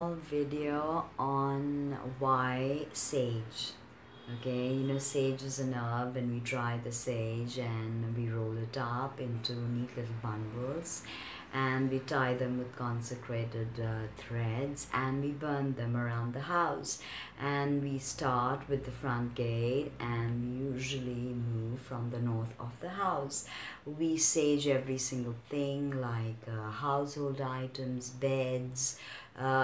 Video on why sage. Okay, sage is an herb, and we dry the sage and we roll it up into neat little bundles, and we tie them with consecrated threads, and we burn them around the house. And we start with the front gate, and we usually move from the north of the house. We sage every single thing, like household items, beds,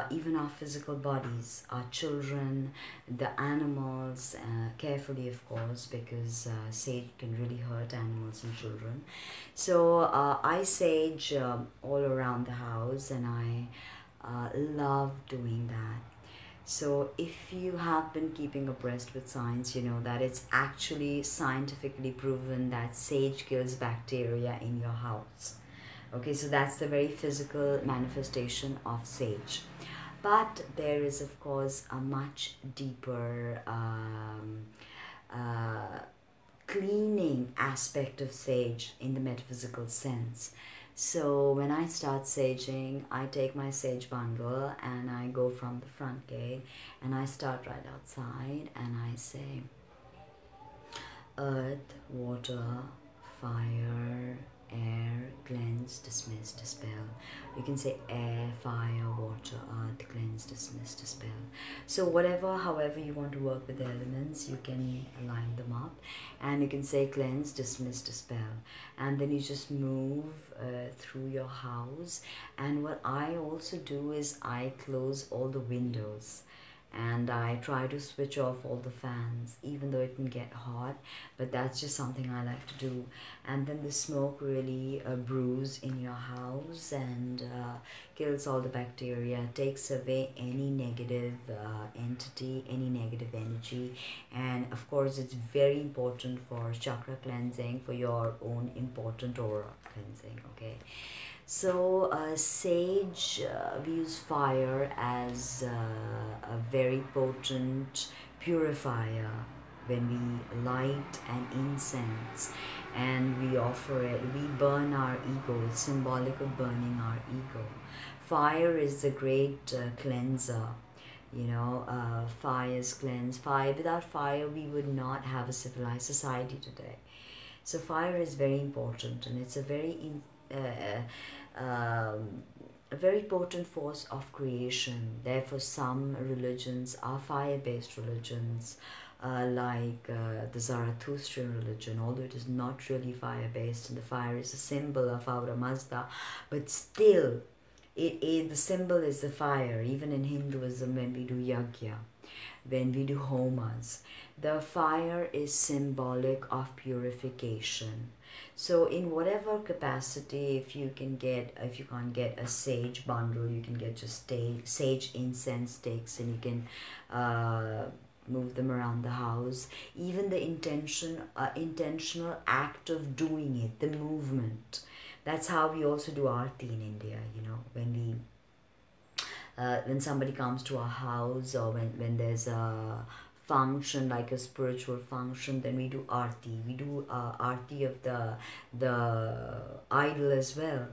even our physical bodies, our children, the animals, carefully of course, because sage can really hurt animals and children. So I sage all around the house, and I love doing that. So if you have been keeping abreast with science, you know that it's actually scientifically proven that sage kills bacteria in your house. Okay, so that's the very physical manifestation of sage. But there is, of course, a much deeper cleaning aspect of sage in the metaphysical sense. So when I start saging, I take my sage bundle and I go from the front gate and I start right outside, and I say, earth, water, fire, air, cleanse, dismiss, dispel. You can say air, fire, water, earth, cleanse, dismiss, dispel. So however you want to work with the elements, you can line them up, and you can say cleanse, dismiss, dispel, and then you just move through your house. And what I also do is I close all the windows, and I try to switch off all the fans, even though it can get hot, but that's just something I like to do. And then the smoke really brews in your house and kills all the bacteria, takes away any negative entity, any negative energy. And of course, it's very important for chakra cleansing, for your own important aura cleansing. Okay. So sage, we use fire as a very potent purifier when we light an incense and we offer it. We burn our ego. It's symbolic of burning our ego. Fire is the great cleanser. Fires cleanse. Fire, without fire, we would not have a civilized society today. So fire is very important, and it's a very potent force of creation. Therefore, some religions are fire-based religions, like the Zarathustrian religion, although it is not really fire-based, and the fire is a symbol of Aura Mazda, but still, the symbol is the fire. Even in Hinduism, when we do yajna, when we do homas, the fire is symbolic of purification. So in whatever capacity, if you can't get a sage bundle, you can get just sage incense sticks, and you can move them around the house. Even the intentional act of doing it, the movement. That's how we also do arti in India. When somebody comes to our house, or when there's a function, like a spiritual function, then we do arti. We do arti of the idol as well,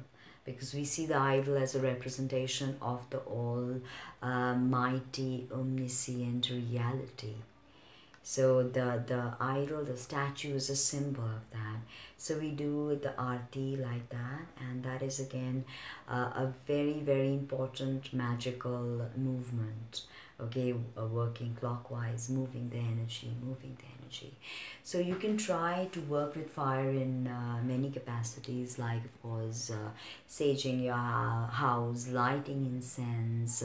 because we see the idol as a representation of the all mighty, omniscient reality. So the idol, the statue, is a symbol of that. So we do the arti like that, and that is again a very, very important magical movement. Okay, working clockwise, moving the energy. So you can try to work with fire in many capacities, like of course saging your house, lighting incense,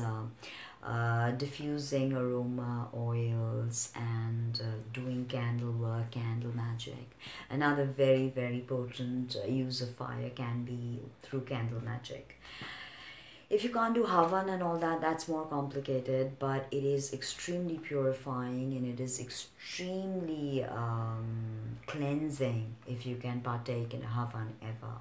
diffusing aroma oils, and doing candle work, candle magic. Another very, very potent use of fire can be through candle magic. If you can't do Havan and all that, that's more complicated, but it is extremely purifying, and it is extremely cleansing if you can partake in a Havan ever.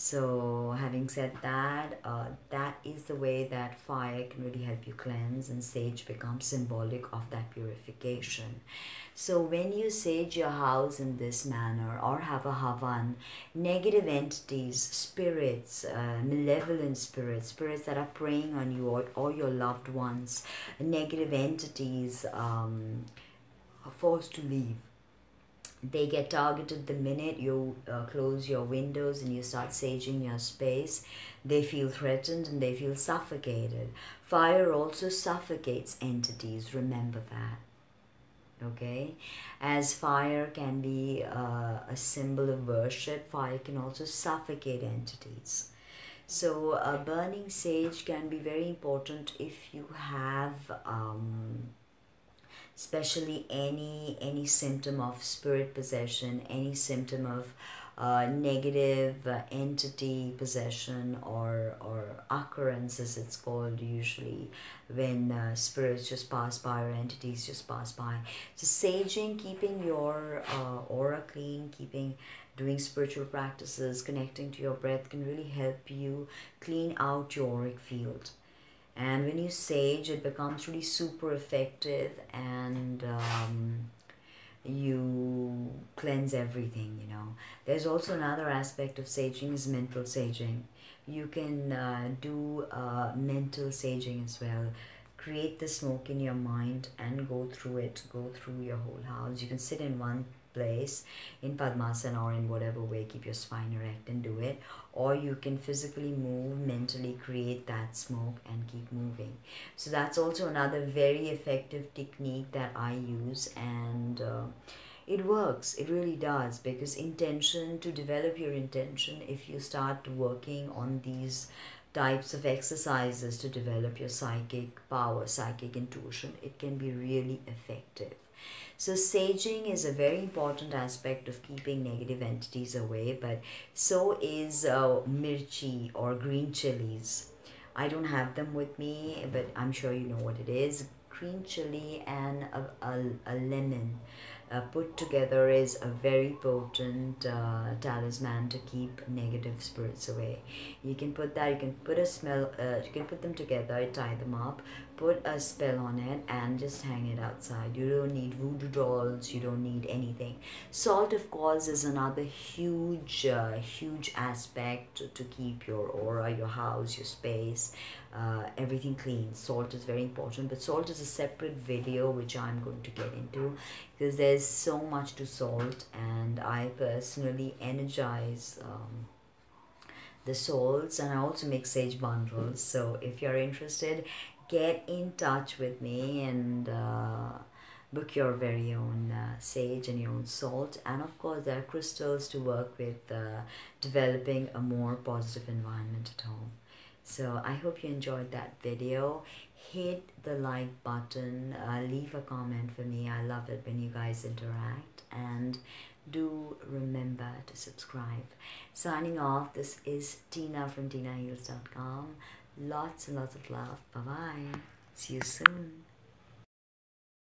So having said that, that is the way that fire can really help you cleanse, and sage becomes symbolic of that purification. So when you sage your house in this manner or have a havan, negative entities, spirits, malevolent spirits, spirits that are preying on you, or your loved ones, negative entities are forced to leave. They get targeted the minute you close your windows and you start saging your space. They feel threatened and they feel suffocated. Fire also suffocates entities, remember that. Okay, as fire can be a symbol of worship, fire can also suffocate entities. So burning sage can be very important if you have especially any symptom of spirit possession, any symptom of negative entity possession, or occurrence, as it's called usually, when spirits just pass by or entities just pass by. So saging, keeping your aura clean, doing spiritual practices, connecting to your breath can really help you clean out your auric field. And when you sage, it becomes really super effective, and you cleanse everything, you know. There's also another aspect of saging is mental saging. You can do mental saging as well. Create the smoke in your mind and go through it, go through your whole house. You can sit in one place in Padmasana or in whatever way, keep your spine erect and do it, or you can physically move, mentally create that smoke and keep moving. So that's also another very effective technique that I use, and it works, it really does, because intention, to develop your intention, if you start working on these types of exercises to develop your psychic power, psychic intuition, it can be really effective. So saging is a very important aspect of keeping negative entities away, but so is mirchi or green chilies. I don't have them with me, but I'm sure you know what it is. Green chili and a lemon put together is a very potent talisman to keep negative spirits away. You can put that, you can put a smell, you can put them together, tie them up, put a spell on it, and just hang it outside. You don't need voodoo dolls, you don't need anything. Salt, of course, is another huge aspect to keep your aura, your house, your space, everything clean. Salt is very important, but salt is a separate video which I'm going to get into, because there's so much to salt, and I personally energize the salts, and I also make sage bundles. So if you're interested, get in touch with me and book your very own sage and your own salt. And of course, there are crystals to work with developing a more positive environment at home. So I hope you enjoyed that video. Hit the like button, leave a comment for me. I love it when you guys interact, and do remember to subscribe. Signing off, this is Tina from Tinaheals.com. Lots and lots of love. Bye bye. See you soon.